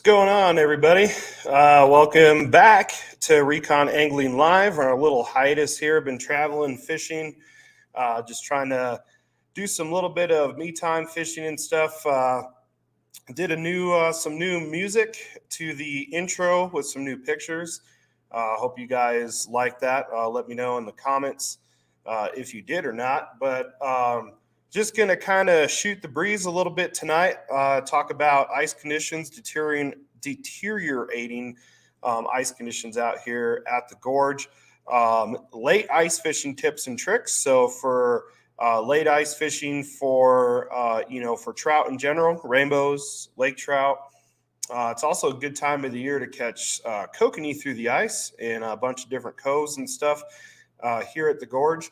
Going on, everybody? Welcome back to Recon Angling Live. Our little hiatus here. Been traveling, fishing, just trying to do some little bit of me time fishing and stuff. Did some new music to the intro with some new pictures. Hope you guys like that. Let me know in the comments if you did or not. But just going to kind of shoot the breeze a little bit tonight, talk about ice conditions, deteriorating ice conditions out here at the gorge, late ice fishing tips and tricks. So for late ice fishing for trout in general, rainbows, lake trout. It's also a good time of the year to catch kokanee through the ice in a bunch of different coves and stuff here at the gorge.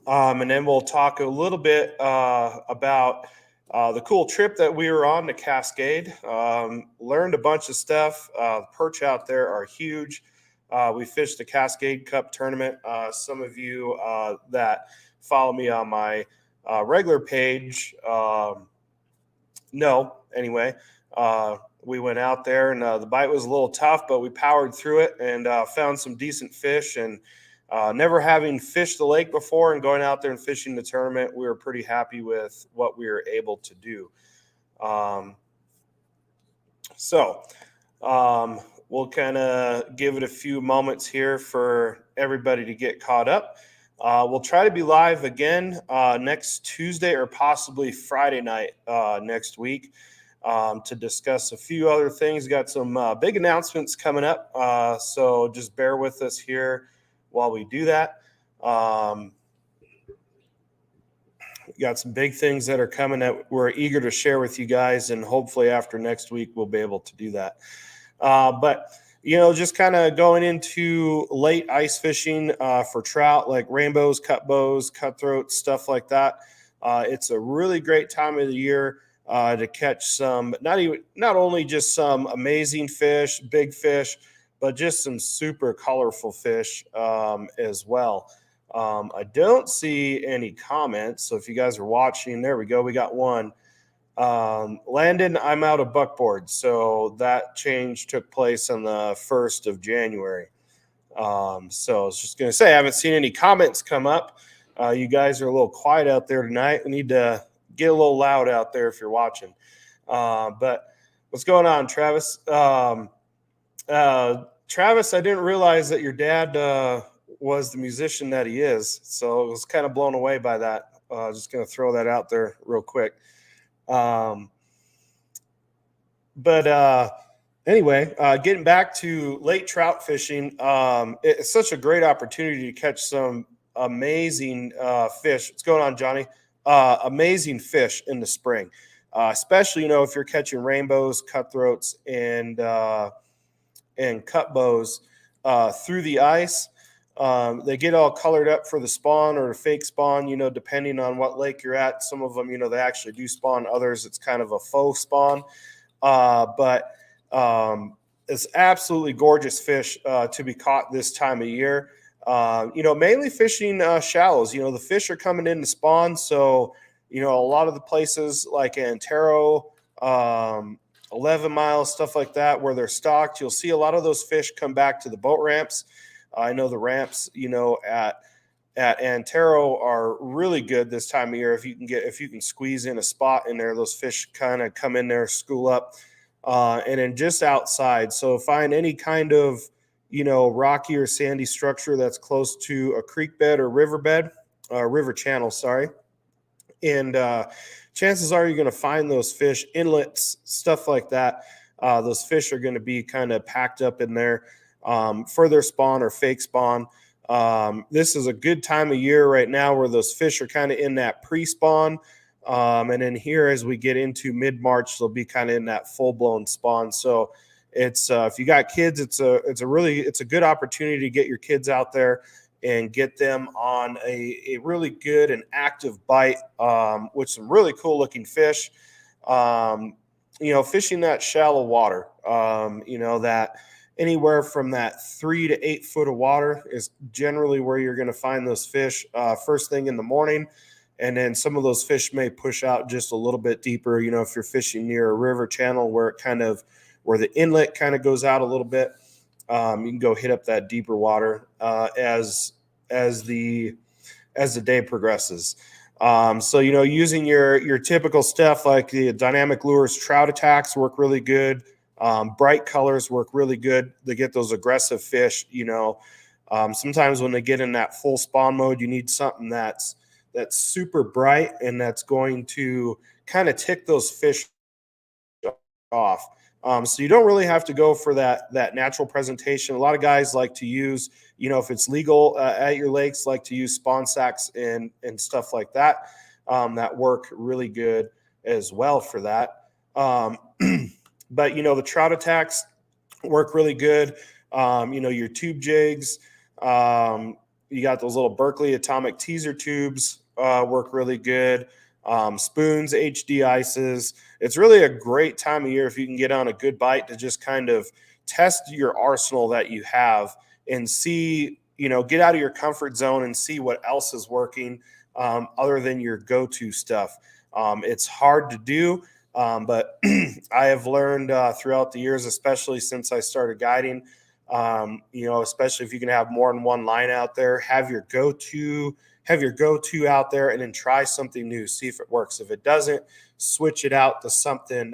And then we'll talk a little bit about the cool trip that we were on to Cascade. Learned a bunch of stuff. The perch out there are huge. We fished the Cascade Cup tournament. Some of you that follow me on my regular page know. Anyway, we went out there, and the bite was a little tough, but we powered through it and found some decent fish. And never having fished the lake before and going out there and fishing the tournament, we were pretty happy with what we were able to do. We'll kind of give it a few moments here for everybody to get caught up. We'll try to be live again next Tuesday or possibly Friday night next week to discuss a few other things. Got some big announcements coming up, so just bear with us here while we do that. We got some big things that are coming that we're eager to share with you guys, and hopefully after next week we'll be able to do that. But just kind of going into late ice fishing for trout, like rainbows, cut bows, cutthroats, stuff like that. It's a really great time of the year to catch some, not only just some amazing fish, big fish, but just some super colorful fish as well. I don't see any comments, so if you guys are watching, there we go. We got one. Landon, I'm out of buckboard, so that change took place on the 1st of January. So I was just going to say, I haven't seen any comments come up. You guys are a little quiet out there tonight. We need to get a little loud out there if you're watching. But what's going on, Travis? Travis, I didn't realize that your dad was the musician that he is, so I was kind of blown away by that. Just going to throw that out there real quick. Anyway, getting back to late trout fishing, it's such a great opportunity to catch some amazing fish. What's going on, Johnny? Amazing fish in the spring, especially, if you're catching rainbows, cutthroats, and cut bows through the ice. They get all colored up for the spawn or the fake spawn, depending on what lake you're at. Some of them, they actually do spawn. Others, it's kind of a faux spawn. But it's absolutely gorgeous fish to be caught this time of year. Mainly fishing shallows. The fish are coming in to spawn. So, a lot of the places like Antero, 11 miles, stuff like that, where they're stocked, you'll see a lot of those fish come back to the boat ramps. I know the ramps, at Antero are really good this time of year. If you can squeeze in a spot in there, those fish kind of come in there, school up, and then just outside. So find any kind of, rocky or sandy structure that's close to a creek bed or river channel, sorry. And chances are you're going to find those fish, inlets, stuff like that. Those fish are going to be kind of packed up in there for their spawn or fake spawn. This is a good time of year right now where those fish are kind of in that pre-spawn. And then here, as we get into mid-March, they'll be kind of in that full-blown spawn. So it's if you got kids, it's a good opportunity to get your kids out there and get them on a really good and active bite with some really cool looking fish. Fishing that shallow water, that anywhere from that 3 to 8 foot of water is generally where you're going to find those fish first thing in the morning. And then some of those fish may push out just a little bit deeper. You know, if you're fishing near a river channel where where the inlet kind of goes out a little bit, you can go hit up that deeper water as the day progresses. So, you know, using your typical stuff like the dynamic lures, trout attacks work really good. Bright colors work really good. They get those aggressive fish. You know, sometimes when they get in that full spawn mode, you need something that's super bright and that's going to kind of tick those fish off. So you don't really have to go for that natural presentation. A lot of guys like to use, you know, if it's legal at your lakes, like to use spawn sacks and stuff like that. That work really good as well for that. But you know, the trout attacks work really good. You know, your tube jigs. You got those little Berkeley atomic teaser tubes work really good. Spoons, HD ices. It's really a great time of year if you can get on a good bite to just kind of test your arsenal that you have and see, you know, get out of your comfort zone and see what else is working other than your go-to stuff. It's hard to do, but I have learned throughout the years, especially since I started guiding, you know, especially if you can have more than one line out there, have your go-to out there and then try something new, see if it works. If it doesn't, switch it out to something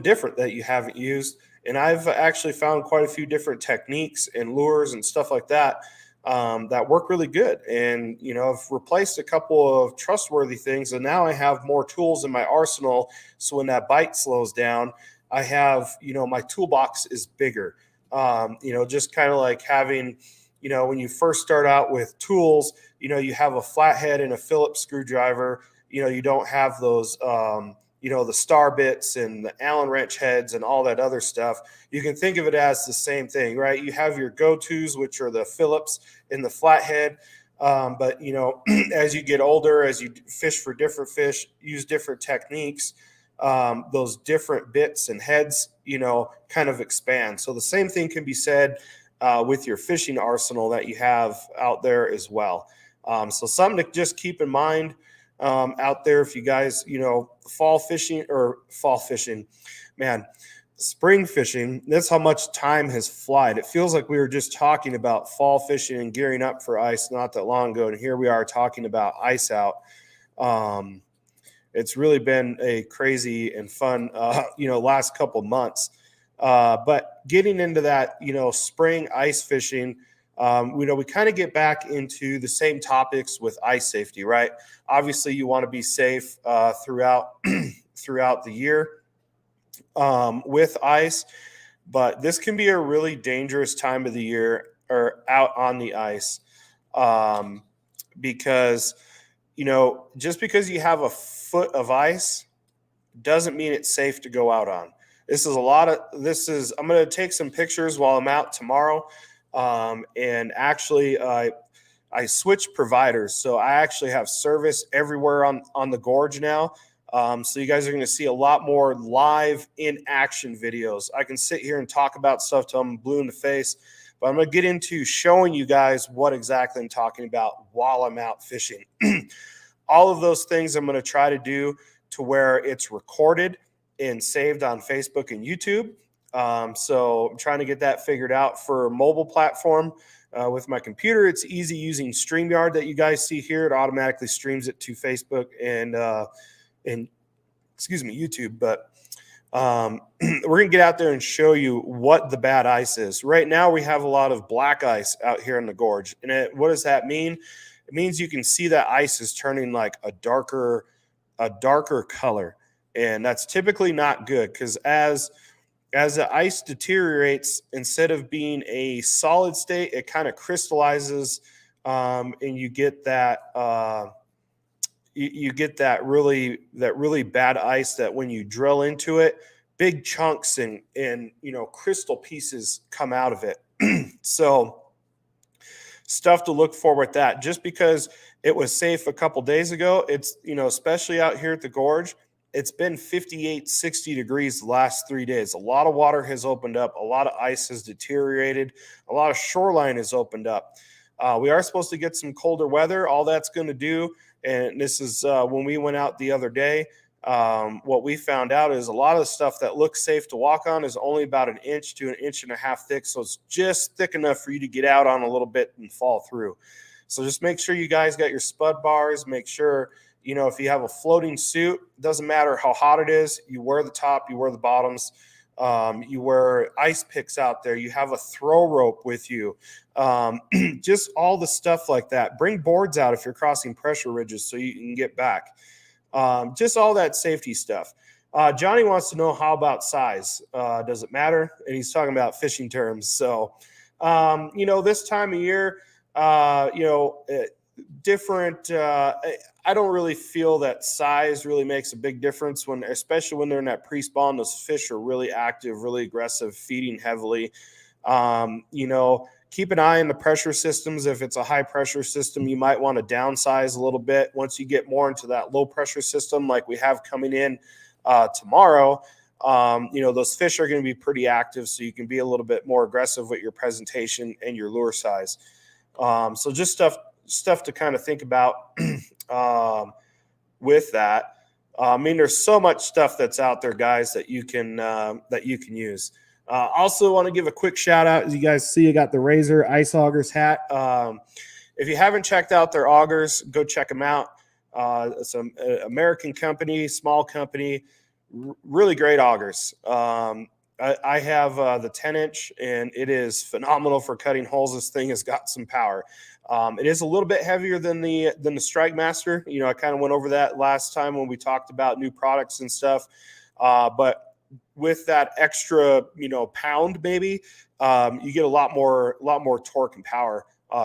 different that you haven't used. And I've actually found quite a few different techniques and lures and stuff like that that work really good. And, you know, I've replaced a couple of trustworthy things, and now I have more tools in my arsenal. So when that bite slows down, I have, you know, my toolbox is bigger. You know, just kind of like having, you know, when you first start out with tools, you know, you have a flathead and a Phillips screwdriver. You know, you don't have those, you know, the star bits and the Allen wrench heads and all that other stuff. You can think of it as the same thing, right? You have your go-tos, which are the Phillips and the flathead. But, you know, as you get older, as you fish for different fish, use different techniques, those different bits and heads, you know, kind of expand. So the same thing can be said with your fishing arsenal that you have out there as well. So something to just keep in mind out there if you guys, you know, spring fishing. That's how much time has flied. It feels like we were just talking about fall fishing and gearing up for ice not that long ago, and here we are talking about ice out. It's really been a crazy and fun, you know, last couple months. But getting into that, you know, spring ice fishing, you know, we kind of get back into the same topics with ice safety, right? Obviously, you want to be safe throughout the year with ice, but this can be a really dangerous time of the year or out on the ice because, you know, just because you have a foot of ice doesn't mean it's safe to go out on. I'm going to take some pictures while I'm out tomorrow. And actually, I switched providers. So I actually have service everywhere on the gorge now. So you guys are going to see a lot more live in action videos. I can sit here and talk about stuff till I'm blue in the face, but I'm going to get into showing you guys what exactly I'm talking about while I'm out fishing. All of those things I'm going to try to do to where it's recorded and saved on Facebook and YouTube. So I'm trying to get that figured out for a mobile platform. With my computer, it's easy using StreamYard that you guys see here. It automatically streams it to Facebook and YouTube. But we're going to get out there and show you what the bad ice is. Right now, we have a lot of black ice out here in the gorge. And what does that mean? It means you can see that ice is turning like a darker color. And that's typically not good because as the ice deteriorates, instead of being a solid state, it kind of crystallizes, and you get that really bad ice that when you drill into it, big chunks and you know, crystal pieces come out of it. So stuff to look for with that. Just because it was safe a couple days ago, it's, you know, especially out here at the gorge, it's been 58, 60 degrees the last 3 days. A lot of water has opened up. A lot of ice has deteriorated. A lot of shoreline has opened up. We are supposed to get some colder weather. All that's going to do, and this is when we went out the other day, what we found out is a lot of the stuff that looks safe to walk on is only about 1 inch to 1.5 inches thick. So it's just thick enough for you to get out on a little bit and fall through. So just make sure you guys got your spud bars. Make sure, if you have a floating suit, doesn't matter how hot it is, you wear the top, you wear the bottoms. You wear ice picks out there. You have a throw rope with you. Just all the stuff like that. Bring boards out if you're crossing pressure ridges so you can get back. Just all that safety stuff. Johnny wants to know, how about size? Does it matter? And he's talking about fishing terms. So, this time of year, different. I don't really feel that size really makes a big difference especially when they're in that pre-spawn. Those fish are really active, really aggressive, feeding heavily. Keep an eye on the pressure systems. If it's a high pressure system, you might want to downsize a little bit. Once you get more into that low pressure system, like we have coming in tomorrow, those fish are going to be pretty active, so you can be a little bit more aggressive with your presentation and your lure size. So just stuff to kind of think about with that. There's so much stuff that's out there, guys, that you can use. Also want to give a quick shout out. As you guys see, I got the Razor Ice Augers hat. If you haven't checked out their augers, go check them out. It's an American company, small company, really great augers. I have the 10-inch, and it is phenomenal for cutting holes. This thing has got some power. It is a little bit heavier than the Strike Master. I kind of went over that last time when we talked about new products and stuff. But with that extra, pound, maybe you get a lot more torque and power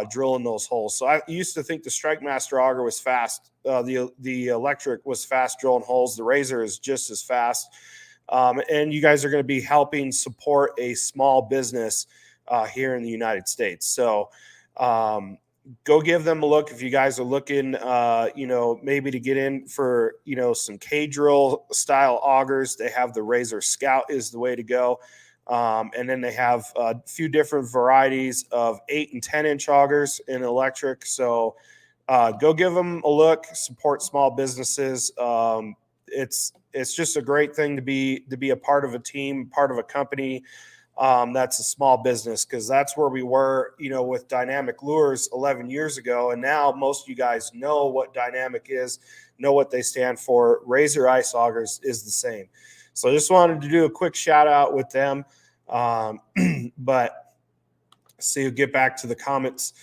drilling those holes. So I used to think the Strike Master auger was fast. The electric was fast drilling holes. The Razor is just as fast. And you guys are going to be helping support a small business here in the United States. So go give them a look if you guys are looking, maybe to get in for, some K-drill style augers. They have the Razor Scout is the way to go. And then they have a few different varieties of 8 and 10-inch augers in electric. So go give them a look, support small businesses. It's just a great thing to be a part of a team, part of a company that's a small business, because that's where we were, with Dynamic Lures 11 years ago. And now most of you guys know what Dynamic is, know what they stand for. Razor Ice Augers is the same. So I just wanted to do a quick shout out with them. But see, we'll get back to the comments.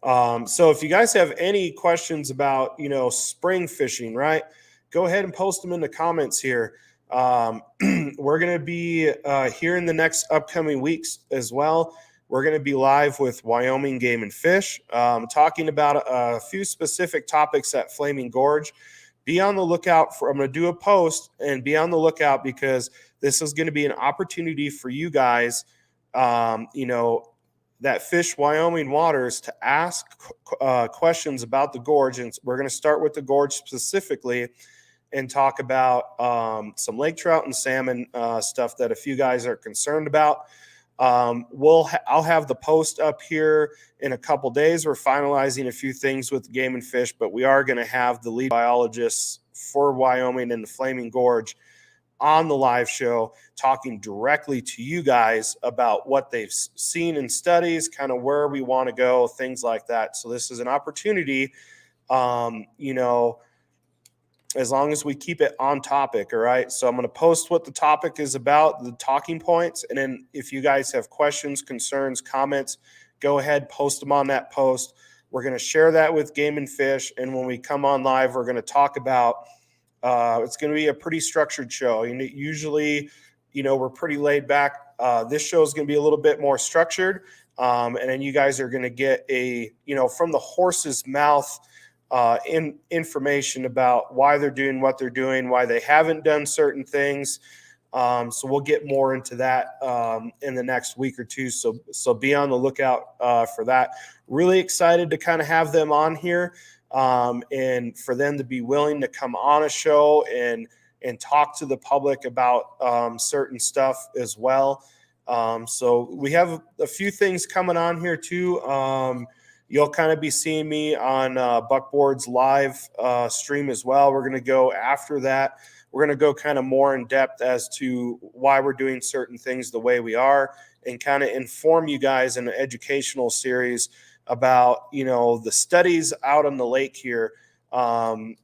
So if you guys have any questions about, spring fishing, right, go ahead and post them in the comments here. We're going to be here in the next upcoming weeks as well. We're going to be live with Wyoming Game and Fish, talking about a few specific topics at Flaming Gorge. Be on the lookout I'm going to do a post, and be on the lookout, because this is going to be an opportunity for you guys, that fish Wyoming waters, to ask questions about the gorge. And we're going to start with the gorge specifically and talk about some lake trout and salmon stuff that a few guys are concerned about. I'll have the post up here in a couple days. We're finalizing a few things with Game and Fish, but we are going to have the lead biologists for Wyoming and the Flaming Gorge on the live show, talking directly to you guys about what they've seen in studies, kind of where we want to go, things like that. So this is an opportunity, as long as we keep it on topic. All right. So I'm going to post what the topic is about, the talking points. And then if you guys have questions, concerns, comments, go ahead, post them on that post. We're going to share that with Game and Fish. And when we come on live, we're going to talk about, it's going to be a pretty structured show. Usually, we're pretty laid back. This show is going to be a little bit more structured. And then you guys are going to get from the horse's mouth, information about why they're doing what they're doing, why they haven't done certain things. So we'll get more into that in the next week or two. So be on the lookout for that. Really excited to kind of have them on here, and for them to be willing to come on a show and talk to the public about certain stuff as well. So we have a few things coming on here too. You'll kind of be seeing me on Buckboard's live stream as well. We're going to go after that. We're going to go kind of more in depth as to why we're doing certain things the way we are, and kind of inform you guys in an educational series about, the studies out on the lake here. And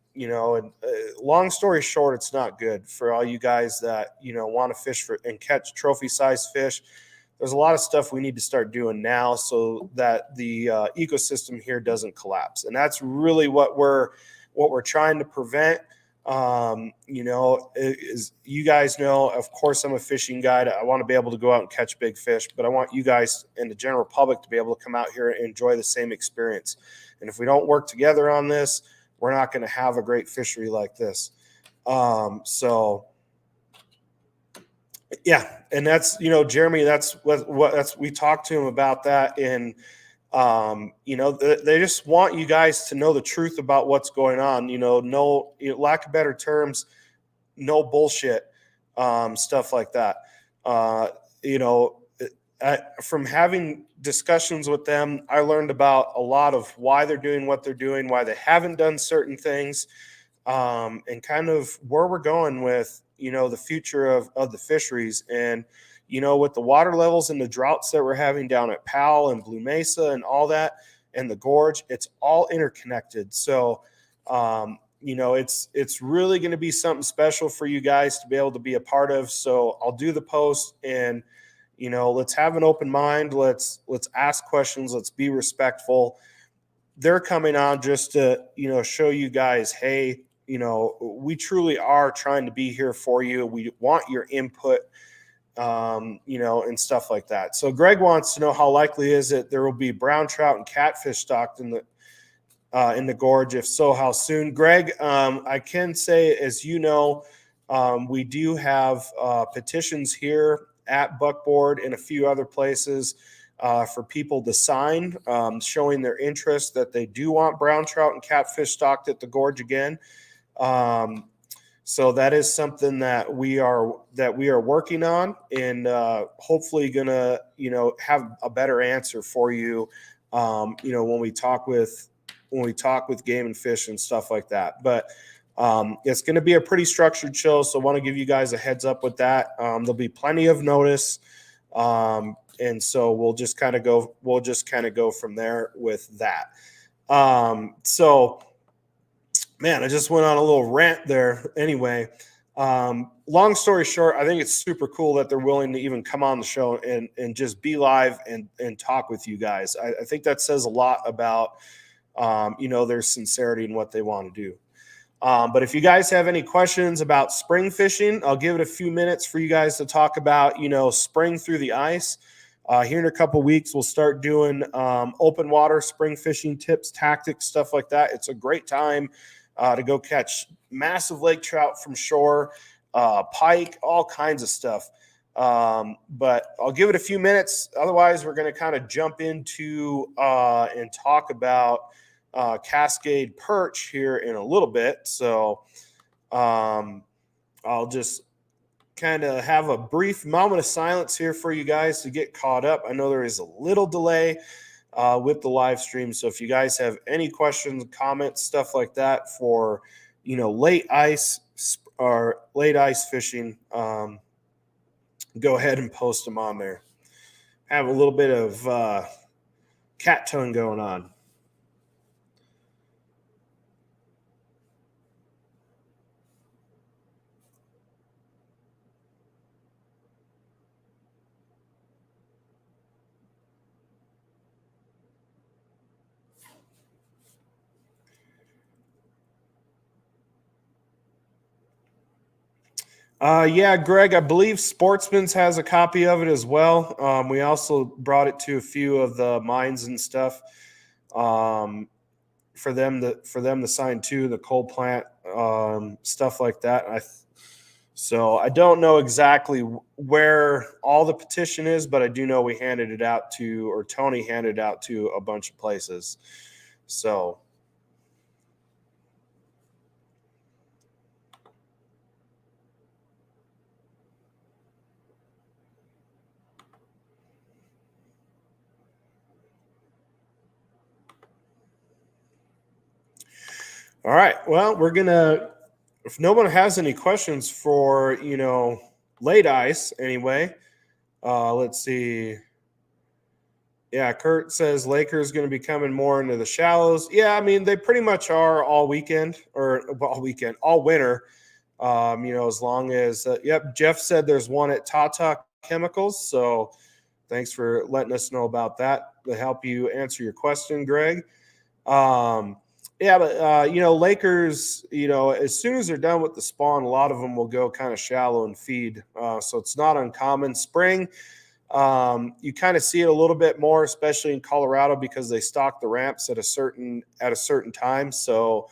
long story short, it's not good for all you guys that, want to fish for and catch trophy size fish. There's a lot of stuff we need to start doing now so that the ecosystem here doesn't collapse. And that's really what we're trying to prevent. Is you guys know, of course, I'm a fishing guide. I want to be able to go out and catch big fish, but I want you guys and the general public to be able to come out here and enjoy the same experience. And if we don't work together on this, we're not going to have a great fishery like this. Yeah, and that's Jeremy. That's what we talked to him about that, and they just want you guys to know the truth about what's going on. No, lack of better terms, no bullshit, stuff like that. From having discussions with them, I learned about a lot of why they're doing what they're doing, why they haven't done certain things, and kind of where we're going with the future of the fisheries. And with the water levels and the droughts that we're having down at Powell and Blue Mesa and all that, and the gorge, it's all interconnected. So it's really going to be something special for you guys to be able to be a part of. So I'll do the post, and let's have an open mind. Let's ask questions. Let's be respectful. They're coming on just to show you guys, hey, we truly are trying to be here for you. We want your input, and stuff like that. So Greg wants to know, how likely is it there will be brown trout and catfish stocked in the gorge? If so, how soon? Greg, I can say, as you know, we do have petitions here at Buckboard and a few other places for people to sign, showing their interest that they do want brown trout and catfish stocked at the gorge again. So that is something that we are working on, and hopefully gonna have a better answer for you. When we talk with Game and Fish and stuff like that. But it's going to be a pretty structured show, so I want to give you guys a heads up with that. There'll be plenty of notice, and so we'll just kind of go from there with that. So, man, I just went on a little rant there. Anyway, long story short, I think it's super cool that they're willing to even come on the show and just be live and talk with you guys. I think that says a lot about their sincerity in what they want to do. But if you guys have any questions about spring fishing, I'll give it a few minutes for you guys to talk about, spring through the ice. Here in a couple weeks, we'll start doing open water spring fishing tips, tactics, stuff like that. It's a great time to go catch massive lake trout from shore, pike, all kinds of stuff. But I'll give it a few minutes. Otherwise, we're going to kind of jump into and talk about Cascade perch here in a little bit. So I'll just kind of have a brief moment of silence here for you guys to get caught up. I know there is a little delay with the live stream. So if you guys have any questions, comments, stuff like that for, late ice fishing, go ahead and post them on there. Have a little bit of cat tongue going on. Yeah, Greg, I believe Sportsman's has a copy of it as well. We also brought it to a few of the mines and stuff for them to sign too, the coal plant, stuff like that. So I don't know exactly where all the petition is, but I do know we handed it out to, or Tony handed it out to a bunch of places. So. All right. Well, we're gonna. If no one has any questions for late ice anyway, let's see. Yeah, Kurt says Lakers going to be coming more into the shallows. Yeah, I mean they pretty much are all weekend or all winter. As long as yep, Jeff said there's one at Tata Chemicals. So thanks for letting us know about that to help you answer your question, Greg. Um, yeah, but Lakers, as soon as they're done with the spawn, a lot of them will go kind of shallow and feed. So it's not uncommon. Spring, you kind of see it a little bit more, especially in Colorado, because they stock the ramps at a certain time. So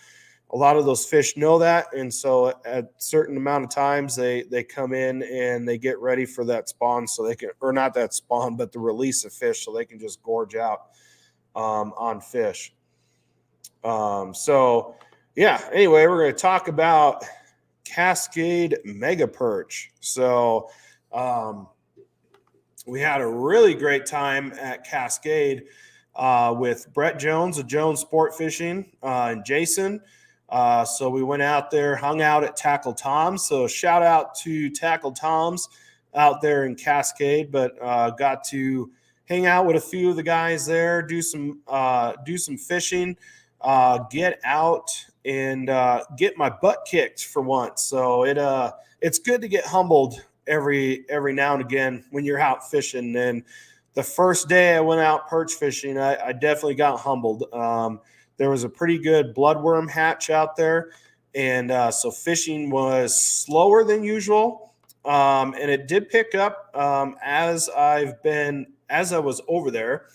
a lot of those fish know that, and so at a certain amount of times they come in and they get ready for that spawn, so they can, or not that spawn, but the release of fish, so they can just gorge out on fish. So yeah. Anyway, we're going to talk about Cascade Mega Perch. So we had a really great time at Cascade with Brett Jones of Jones Sport Fishing and Jason. So we went out there, hung out at Tackle Tom's. So shout out to Tackle Tom's out there in Cascade, but got to hang out with a few of the guys there, do some fishing, get out and get my butt kicked for once. So it's good to get humbled every now and again when you're out fishing. And the first day I went out perch fishing, I definitely got humbled. There was a pretty good bloodworm hatch out there, and so fishing was slower than usual, and it did pick up as I was over there.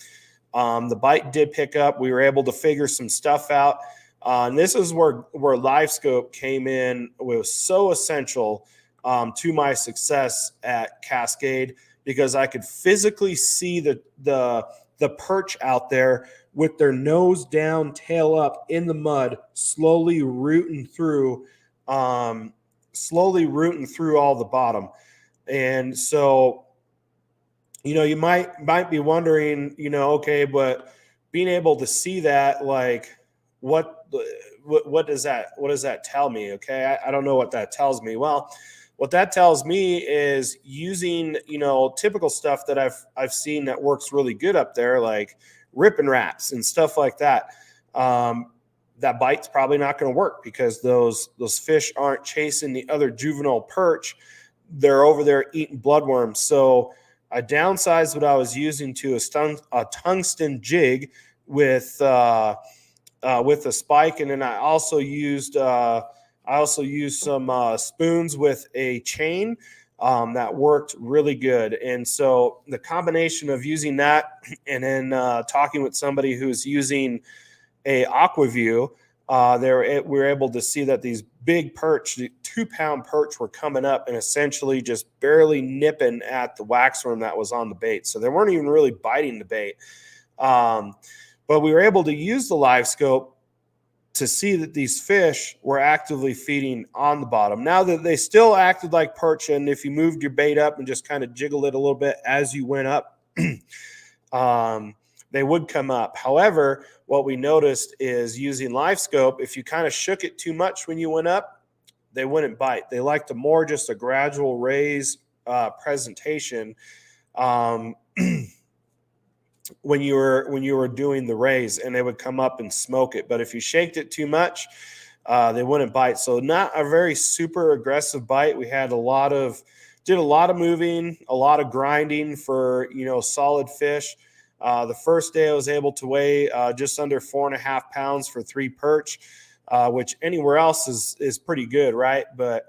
The bite did pick up. We were able to figure some stuff out. And this is where livescope came in. It was so essential to my success at Cascade, because I could physically see the perch out there with their nose down, tail up in the mud, slowly rooting through all the bottom. And so you might be wondering, okay, but being able to see that, like, what does that tell me? Okay, I don't know what that tells me. Well, what that tells me is using typical stuff that I've seen that works really good up there, like ripping wraps and stuff like that. That bite's probably not going to work because those fish aren't chasing the other juvenile perch. They're over there eating bloodworms. So I downsized what I was using to a tungsten jig with a spike, and then I also used some spoons with a chain that worked really good. And so the combination of using that and then talking with somebody who's using a AquaView, we were able to see that these big perch, the 2-pound perch, were coming up and essentially just barely nipping at the waxworm that was on the bait. So they weren't even really biting the bait. But we were able to use the live scope to see that these fish were actively feeding on the bottom. Now that they still acted like perch, and if you moved your bait up and just kind of jiggled it a little bit as you went up, they would come up. However, what we noticed is using live scope, if you kind of shook it too much when you went up, they wouldn't bite. They liked just a gradual raise presentation when you were doing the raise, and they would come up and smoke it. But if you shaked it too much, they wouldn't bite. So not a very super aggressive bite. We had did a lot of moving, a lot of grinding for solid fish. The first day I was able to weigh just under 4.5 pounds for 3 perch, which anywhere else is pretty good, right? But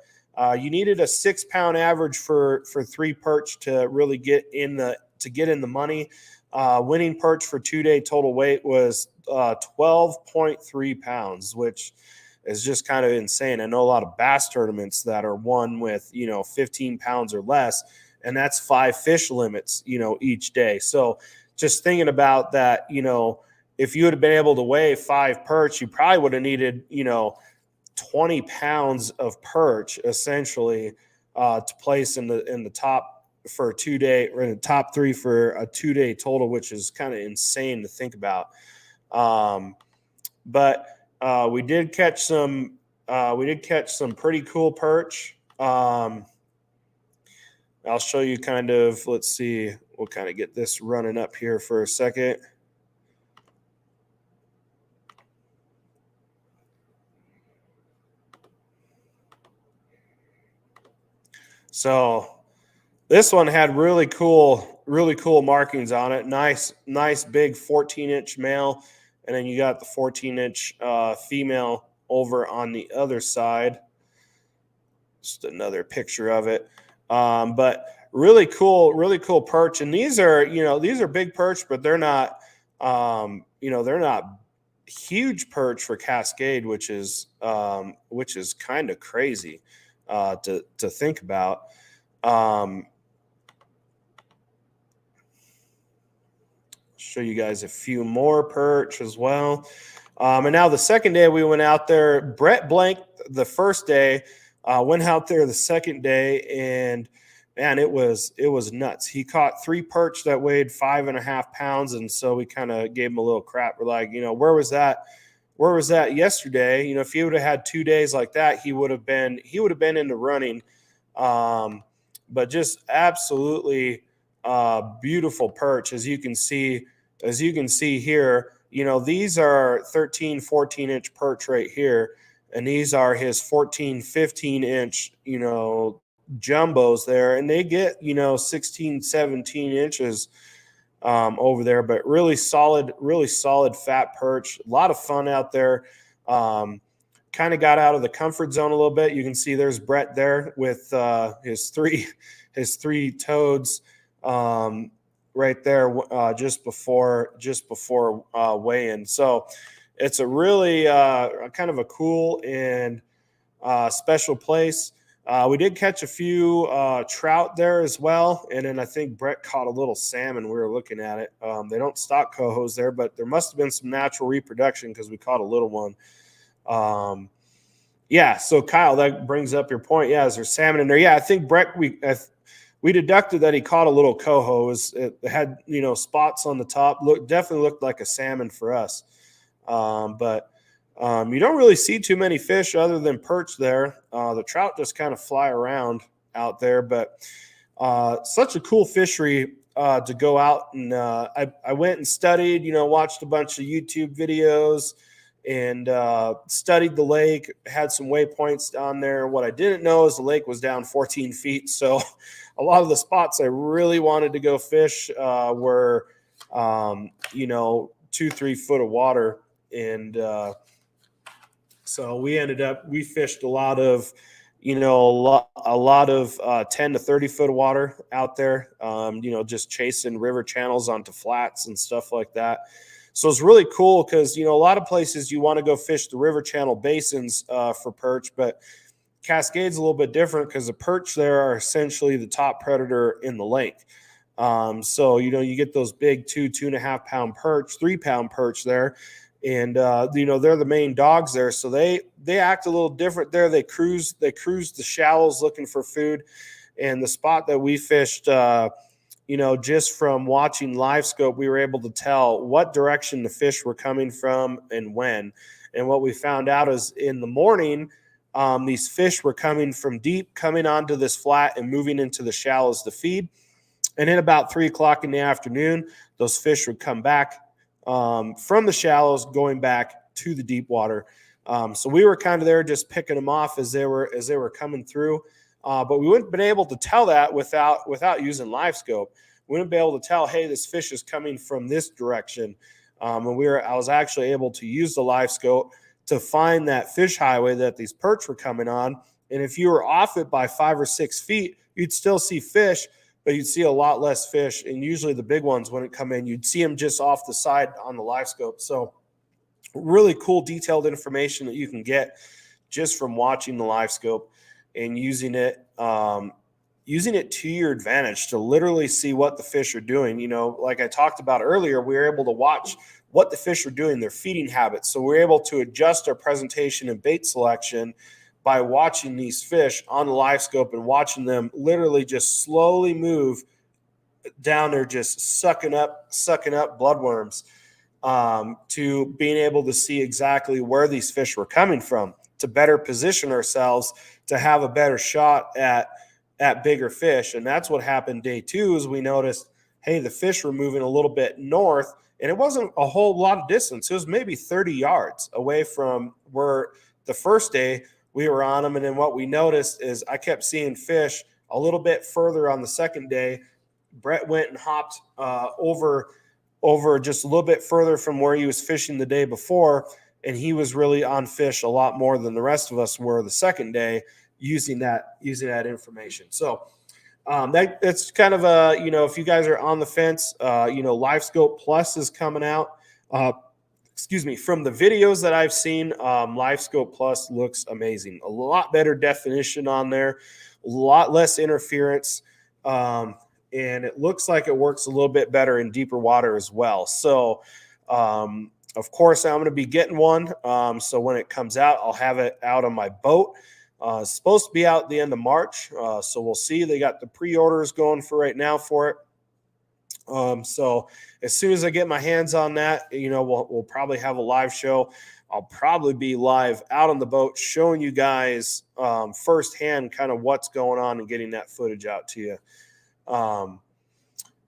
you needed a 6-pound average for 3 perch to really get in the money. Winning perch for 2-day total weight was 12.3 pounds, which is just kind of insane. I know a lot of bass tournaments that are won with 15 pounds or less, and that's 5 fish limits each day. So just thinking about that, if you would have been able to weigh 5 perch, you probably would have needed 20 pounds of perch essentially to place in the top for a 2-day, or in the top 3 for a 2-day total, which is kind of insane to think about. But we did catch some pretty cool perch. I'll show you kind of, let's see, we'll kind of get this running up here for a second. So this one had really cool markings on it. Nice big 14-inch male. And then you got the 14-inch female over on the other side. Just another picture of it. But really cool perch. And these are big perch, but they're not, they're not huge perch for Cascade, which is kind of crazy to think about. Show you guys a few more perch as well. And now the second day we went out there, Brett blanked the first day, went out there the second day, and man, it was nuts. He caught 3 perch that weighed 5.5 pounds, and so we kind of gave him a little crap. We're like, where was that yesterday? If he would have had 2 days like that, he would have been in the running. But just absolutely beautiful perch, as you can see here. These are 13, 14-inch perch right here, and these are his 14, 15-inch, jumbos there, and they get 16, 17 inches over there, but really solid fat perch. A lot of fun out there. Kind of got out of the comfort zone a little bit. You can see there's Brett there with his three toads right there just before weigh-in. So it's a really kind of a cool and special place. We did catch a few trout there as well, and then I think Brett caught a little salmon. We were looking at it. They don't stock cohos there, but there must have been some natural reproduction because we caught a little one. Yeah, so Kyle, that brings up your point. Yeah, is there salmon in there? Yeah, I think Brett, we deducted that he caught a little coho. It had spots on the top. Definitely looked like a salmon for us. But you don't really see too many fish other than perch there. The trout just kind of fly around out there. But such a cool fishery to go out, and I went and studied. Watched a bunch of YouTube videos and studied the lake, had some waypoints down there. What I didn't know is the lake was down 14 feet. So a lot of the spots I really wanted to go fish were, 2-3 foot of water. And so we fished a lot of, a lot of 10 to 30 foot of water out there, just chasing river channels onto flats and stuff like that. So it's really cool because, a lot of places you want to go fish the river channel basins for perch, but Cascade's a little bit different because the perch there are essentially the top predator in the lake. So, you get those big 2.5 pound perch, 3 pound perch there. And, they're the main dogs there. So they act a little different there. They cruise the shallows looking for food. And the spot that we fished, just from watching livescope, we were able to tell what direction the fish were coming from and when. And what we found out is in the morning, these fish were coming from deep, coming onto this flat and moving into the shallows to feed. And then about 3 o'clock in the afternoon, those fish would come back from the shallows, going back to the deep water. So we were kind of there just picking them off as they were coming through. But we wouldn't have been able to tell that without using livescope. We wouldn't be able to tell, hey, this fish is coming from this direction. And I was actually able to use the livescope to find that fish highway that these perch were coming on. And if you were off it by 5 or 6 feet, you'd still see fish, but you'd see a lot less fish. And usually the big ones wouldn't come in. You'd see them just off the side on the livescope. So really cool detailed information that you can get just from watching the livescope and using it to your advantage to literally see what the fish are doing. Like I talked about earlier, we were able to watch what the fish are doing, their feeding habits. So we're able to adjust our presentation and bait selection by watching these fish on the livescope and watching them literally just slowly move down there, just sucking up bloodworms. to being able to see exactly where these fish were coming from, to better position ourselves to have a better shot at bigger fish. And that's what happened day 2 is we noticed, hey, the fish were moving a little bit north, and it wasn't a whole lot of distance. It was maybe 30 yards away from where the first day we were on them. And then what we noticed is I kept seeing fish a little bit further on the second day. Brett went and hopped over just a little bit further from where he was fishing the day before, and he was really on fish a lot more than the rest of us were the second day using that information. So that's kind of a, if you guys are on the fence, livescope plus is coming out. From the videos that I've seen, livescope plus looks amazing. A lot better definition on there, a lot less interference. And it looks like it works a little bit better in deeper water as well. So, of course, I'm going to be getting one. So when it comes out, I'll have it out on my boat. It's supposed to be out the end of March. So we'll see. They got the pre-orders going for right now for it. So as soon as I get my hands on that, we'll probably have a live show. I'll probably be live out on the boat showing you guys firsthand kind of what's going on and getting that footage out to you.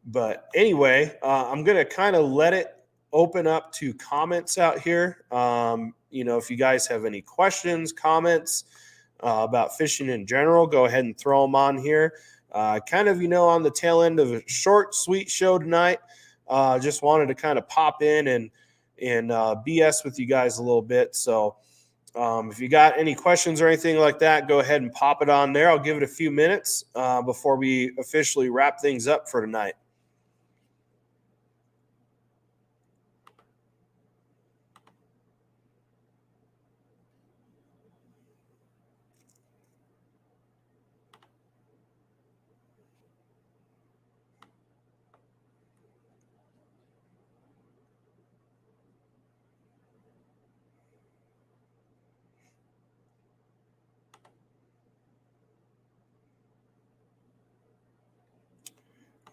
But anyway, I'm going to kind of let it open up to comments out here. If you guys have any questions, comments about fishing in general, go ahead and throw them on here. Kind of, on the tail end of a short, sweet show tonight. Just wanted to kind of pop in and BS with you guys a little bit. So if you got any questions or anything like that, go ahead and pop it on there. I'll give it a few minutes before we officially wrap things up for tonight.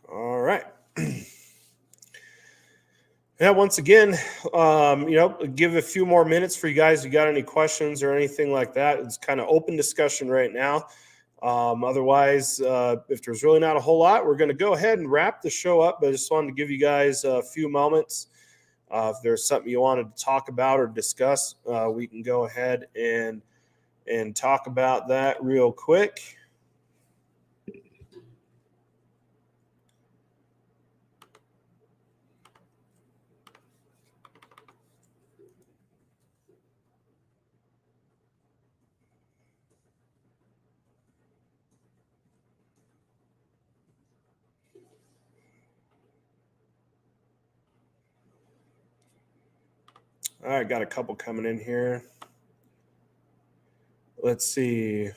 All right. Yeah, once again, give a few more minutes for you guys. You got any questions or anything like that? It's kind of open discussion right now. Otherwise, if there's really not a whole lot, we're going to go ahead and wrap the show up. But I just wanted to give you guys a few moments. If there's something you wanted to talk about or discuss, we can go ahead and talk about that real quick. All right, got a couple coming in here. Let's see.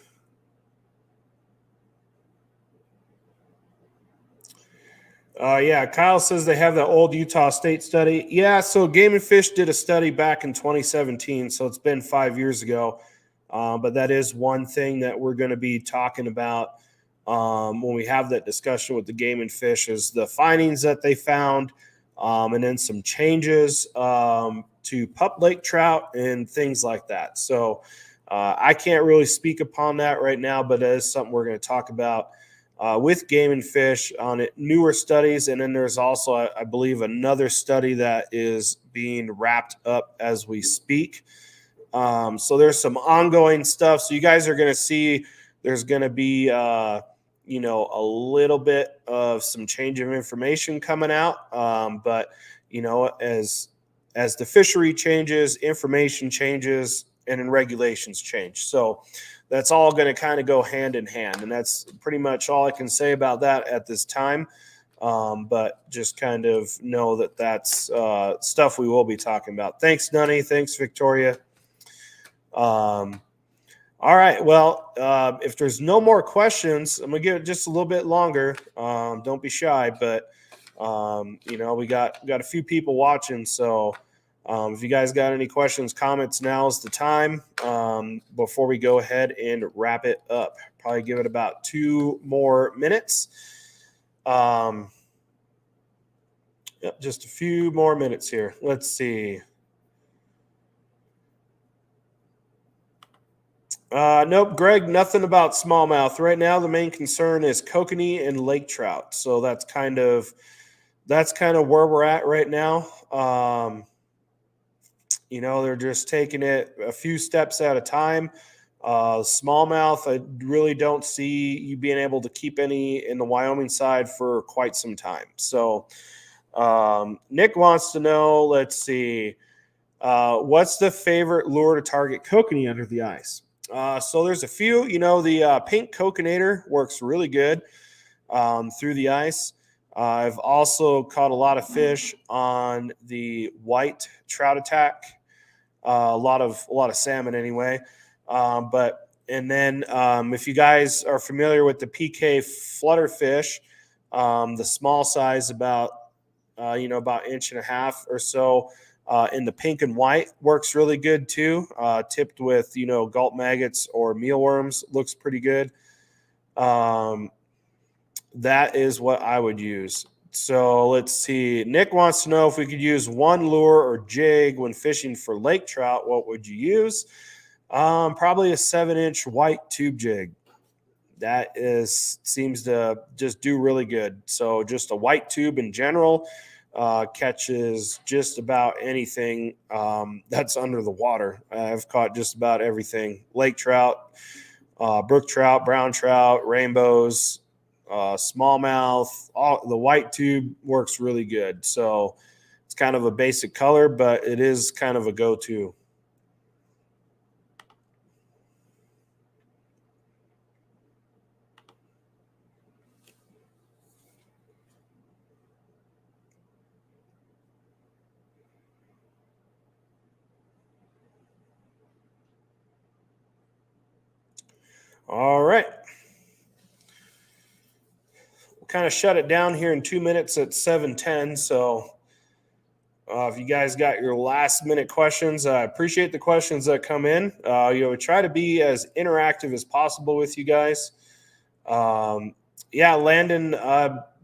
Yeah, Kyle says they have that old Utah State study. Yeah, so Game and Fish did a study back in 2017, so it's been 5 years ago. But that is one thing that we're going to be talking about when we have that discussion with the Game and Fish is the findings that they found, and then some changes to pup lake trout and things like that. So I can't really speak upon that right now, but that is something we're going to talk about with Game and Fish on it, newer studies. And then there's also, I believe, another study that is being wrapped up as we speak. So there's some ongoing stuff. So you guys are going to see there's going to be, a little bit of some change of information coming out. But, as the fishery changes, information changes, and then regulations change. So that's all going to kind of go hand in hand. And that's pretty much all I can say about that at this time. But just kind of know that that's stuff we will be talking about. Thanks, Nunny. Thanks, Victoria. All right. Well, if there's no more questions, I'm going to give it just a little bit longer. Don't be shy. But, we got a few people watching. So if you guys got any questions, comments, now's the time before we go ahead and wrap it up. Probably give it about 2 more minutes. Yep, just a few more minutes here. Let's see. Nope, Greg, nothing about smallmouth. Right now, the main concern is kokanee and lake trout. So that's kind of where we're at right now. They're just taking it a few steps at a time. Smallmouth, I really don't see you being able to keep any in the Wyoming side for quite some time. So Nick wants to know, let's see, what's the favorite lure to target kokanee under the ice? So there's a few. The pink kokaneator works really good through the ice. I've also caught a lot of fish on the white trout attack. A lot of salmon anyway. If you guys are familiar with the PK flutterfish, the small size about inch and a half or so, in the pink and white works really good too. Tipped with gulp maggots or mealworms looks pretty good. That is what I would use. So let's see. Nick wants to know if we could use one lure or jig when fishing for lake trout. What would you use? Probably a 7-inch white tube jig. That seems to just do really good. So just a white tube in general catches just about anything that's under the water. I've caught just about everything: lake trout, brook trout, brown trout, rainbows, smallmouth. The white tube works really good. So it's kind of a basic color, but it is kind of a go-to. All right. We'll kind of shut it down here in 2 minutes at 7:10. So if you guys got your last minute questions, I appreciate the questions that come in. We try to be as interactive as possible with you guys. Landon,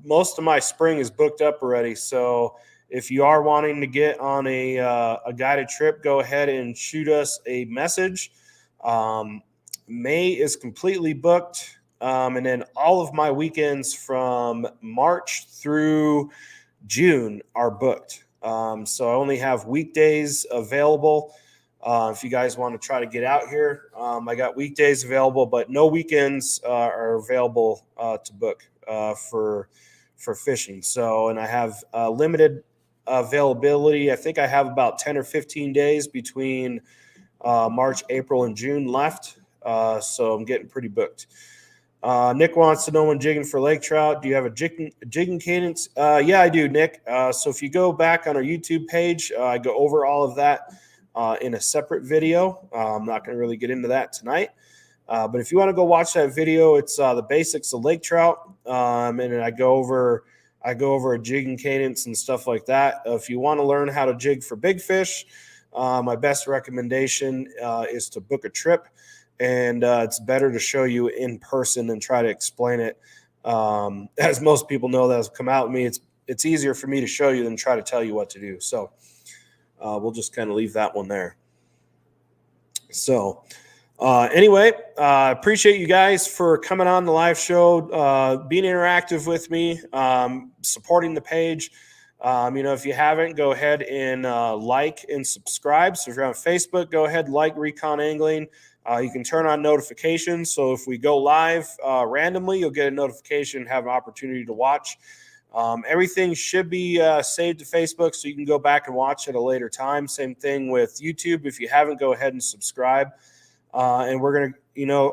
most of my spring is booked up already. So if you are wanting to get on a guided trip, go ahead and shoot us a message. May is completely booked. And then all of my weekends from March through June are booked. So I only have weekdays available. If you guys want to try to get out here, I got weekdays available, but no weekends are available to book for fishing. So, and I have limited availability. I think I have about 10 or 15 days between March, April, and June left. So I'm getting pretty booked. Nick wants to know when jigging for lake trout. Do you have a jigging cadence? Yeah, I do, Nick. So if you go back on our YouTube page, I go over all of that in a separate video. I'm not going to really get into that tonight. But if you want to go watch that video, it's the basics of lake trout. And then I go over a jigging cadence and stuff like that. If you want to learn how to jig for big fish, my best recommendation is to book a trip. And it's better to show you in person than try to explain it. As most people know that have come out with me, it's easier for me to show you than try to tell you what to do. So we'll just kind of leave that one there. So anyway, appreciate you guys for coming on the live show, being interactive with me, supporting the page. If you haven't, go ahead and like and subscribe. So if you're on Facebook, go ahead, like Recon Angling. You can turn on notifications. So if we go live randomly, you'll get a notification and have an opportunity to watch. Everything should be saved to Facebook, so you can go back and watch at a later time. Same thing with YouTube. If you haven't, go ahead and subscribe. And we're going to,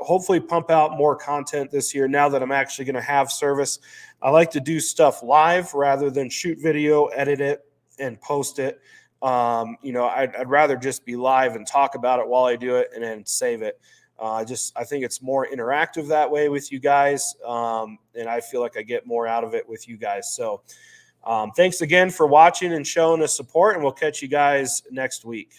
hopefully pump out more content this year now that I'm actually going to have service. I like to do stuff live rather than shoot video, edit it, and post it. I'd rather just be live and talk about it while I do it and then save it. I think it's more interactive that way with you guys. And I feel like I get more out of it with you guys. So thanks again for watching and showing us support, and we'll catch you guys next week.